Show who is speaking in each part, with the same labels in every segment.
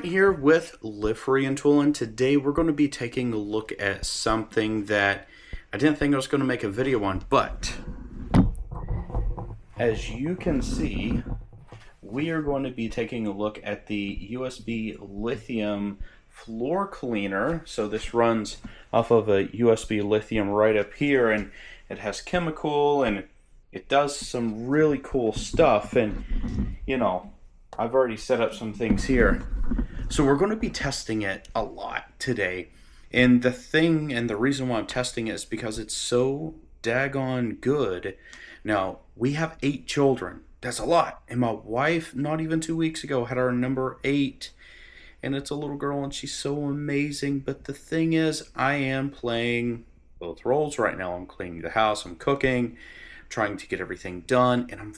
Speaker 1: here with Live Free and Tool, and today we're going to be taking a look at something that I didn't think I was going to make a video on, but as you can see, we are going to be taking a look at the USB lithium floor cleaner. So this runs off of a USB lithium right up here, and it has chemical and it does some really cool stuff. And you know, I've already set up some things here. So we're going to be testing it a lot today. And the reason why I'm testing it is because it's so daggone good. Now, we have 8 children. That's a lot. And my wife, not even 2 weeks ago, had our number 8. And it's a little girl and she's so amazing. But the thing is, I am playing both roles right now. I'm cleaning the house, I'm cooking, trying to get everything done, and I'm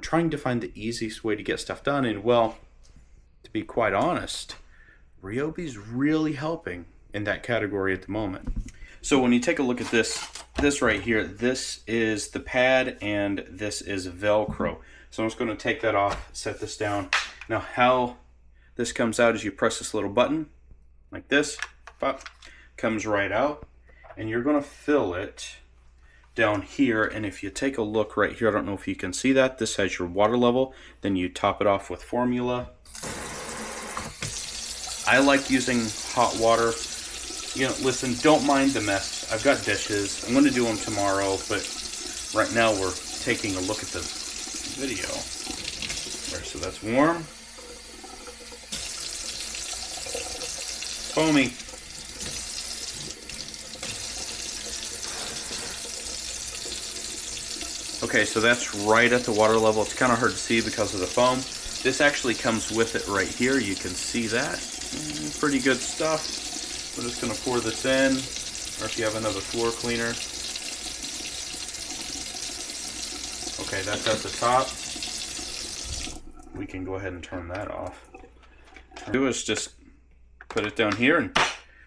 Speaker 1: trying to find the easiest way to get stuff done. And well, to be quite honest, Ryobi's really helping in that category at the moment. So when you take a look at this right here, this is the pad and this is Velcro. So I'm just going to take that off, set this down. Now how this comes out is you press this little button like this, pop, comes right out, and you're going to fill it down here. And if you take a look right here, I don't know if you can see that, this has your water level. Then you top it off with formula. I like using hot water. You know, listen, don't mind the mess. I've got dishes. I'm going to do them tomorrow, but right now we're taking a look at the video. All right, so that's warm. Foamy. Okay, so that's right at the water level. It's kind of hard to see because of the foam. This actually comes with it right here. You can see that. Pretty good stuff. We're just going to pour this in, or if you have another floor cleaner. Okay, that's at the top. We can go ahead and turn that off. Do is just put it down here and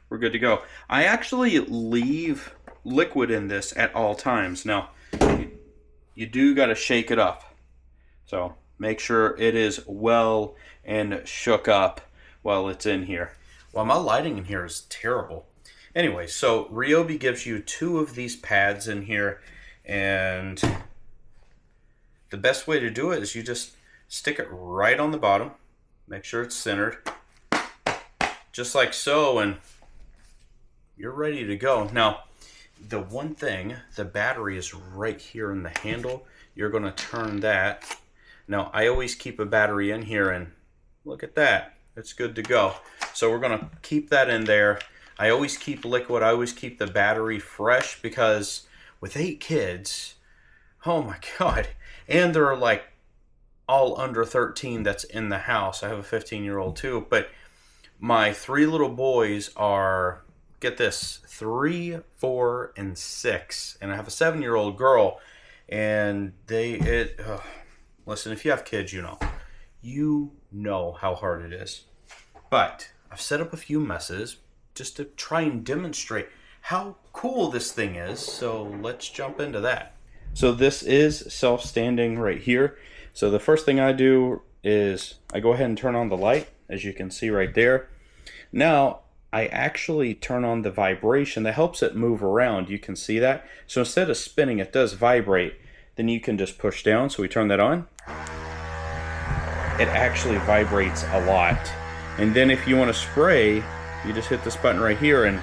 Speaker 1: we're good to go. I actually leave liquid in this at all times. Now, you do got to shake it up. So make sure it is well and shook up while it's in here. Well, my lighting in here is terrible. Anyway, so Ryobi gives you 2 of these pads in here, and the best way to do it is you just stick it right on the bottom. Make sure it's centered, just like so, and you're ready to go. Now, the one thing, the battery is right here in the handle. You're going to turn that. Now, I always keep a battery in here, and look at that. It's good to go. So we're going to keep that in there. I always keep liquid. I always keep the battery fresh because with 8 kids, oh my God. And they're like all under 13 that's in the house. I have a 15-year-old too. But my 3 little boys are, get this, 3, 4, and 6. And I have a 7-year-old girl. And listen, if you have kids, you know how hard it is. But I've set up a few messes just to try and demonstrate how cool this thing is. So let's jump into that. So this is self-standing right here. So the first thing I do is I go ahead and turn on the light, as you can see right there. Now I actually turn on the vibration that helps it move around. You can see that. So instead of spinning, it does vibrate. Then you can just push down. So we turn that on. It actually vibrates a lot. And then if you want to spray, you just hit this button right here, and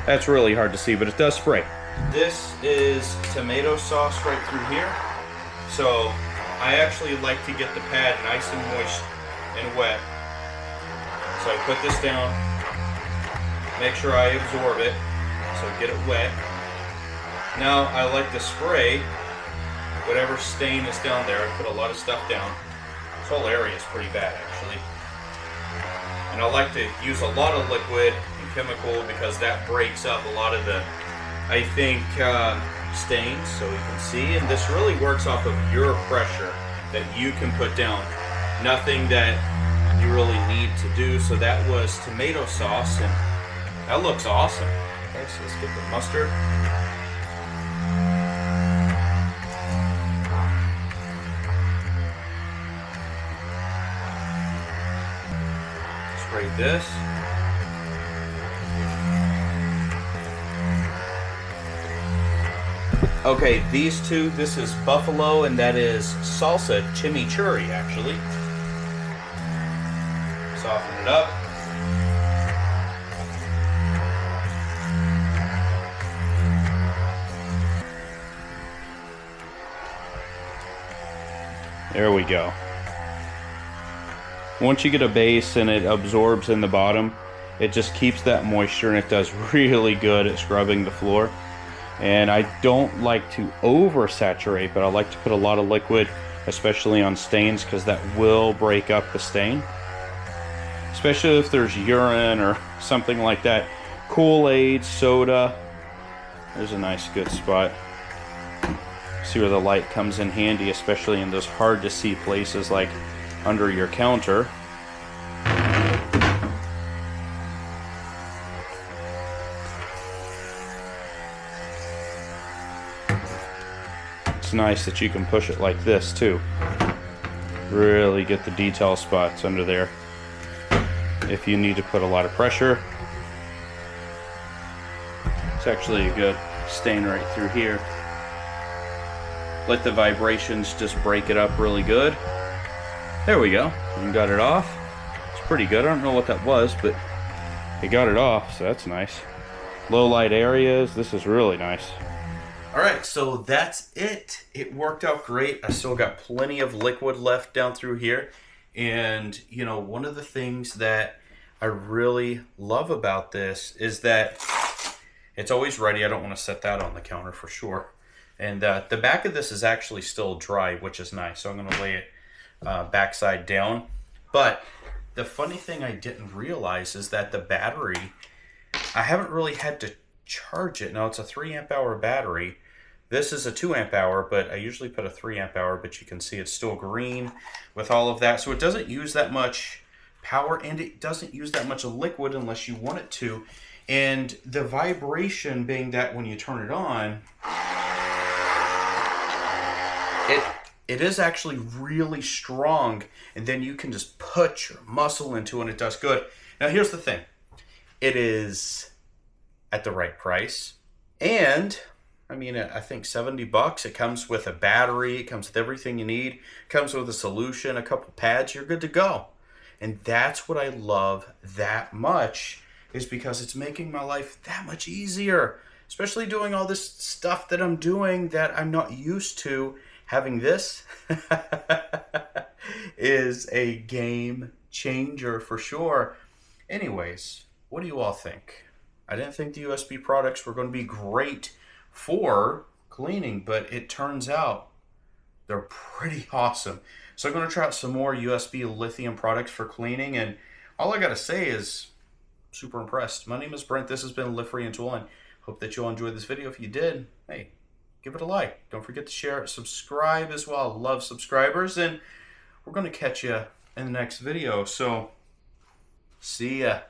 Speaker 1: that's really hard to see, but it does spray. This is tomato sauce right through here. So I actually like to get the pad nice and moist and wet. So I put this down, make sure I absorb it, so get it wet. Now I like to spray whatever stain is down there. I put a lot of stuff down. This whole area is pretty bad, actually. And I like to use a lot of liquid and chemical because that breaks up a lot of the, I think, stains, so you can see. And this really works off of your pressure that you can put down. Nothing that you really need to do. So that was tomato sauce, and that looks awesome. Okay, so let's get the mustard. saturate this. Okay, these two, this is buffalo and that is salsa chimichurri, actually. Soften it up. There we go. Once you get a base and it absorbs in the bottom, it just keeps that moisture and it does really good at scrubbing the floor. And I don't like to oversaturate, but I like to put a lot of liquid, especially on stains, because that will break up the stain. Especially if there's urine or something like that. Kool-Aid, soda. There's a nice good spot. See where the light comes in handy, especially in those hard to see places like under your counter. It's nice that you can push it like this too. Really get the detail spots under there. If you need to put a lot of pressure. It's actually a good stain right through here. Let the vibrations just break it up really good. There we go. And got it off. It's pretty good. I don't know what that was, but it got it off, so that's nice. Low light areas. This is really nice. Alright, so that's it. It worked out great. I still got plenty of liquid left down through here. And, you know, one of the things that I really love about this is that it's always ready. I don't want to set that on the counter for sure. And the back of this is actually still dry, which is nice. So I'm going to lay it backside down. But the funny thing I didn't realize is that the battery, I haven't really had to charge it. Now it's a 3 amp hour battery. This is a 2 amp hour, but I usually put a 3 amp hour, but you can see it's still green with all of that. So it doesn't use that much power and it doesn't use that much liquid unless you want it to. And the vibration being that when you turn it on, it is actually really strong, and then you can just put your muscle into it and it does good. Now here's the thing. It is at the right price. And I mean, I think $70. It comes with a battery, it comes with everything you need. It comes with a solution, a couple pads, you're good to go. And that's what I love that much, is because it's making my life that much easier. Especially doing all this stuff that I'm doing that I'm not used to. Having this is a game changer for sure. Anyways, what do you all think? I didn't think the USB products were going to be great for cleaning, but it turns out they're pretty awesome. So I'm going to try out some more USB lithium products for cleaning, and all I got to say is super impressed. My name is Brent. This has been Live Free and Tool, and hope that you all enjoyed this video. If you did, hey, give it a like. Don't forget to share it, subscribe as well. I love subscribers, and we're going to catch you in the next video. So, see ya.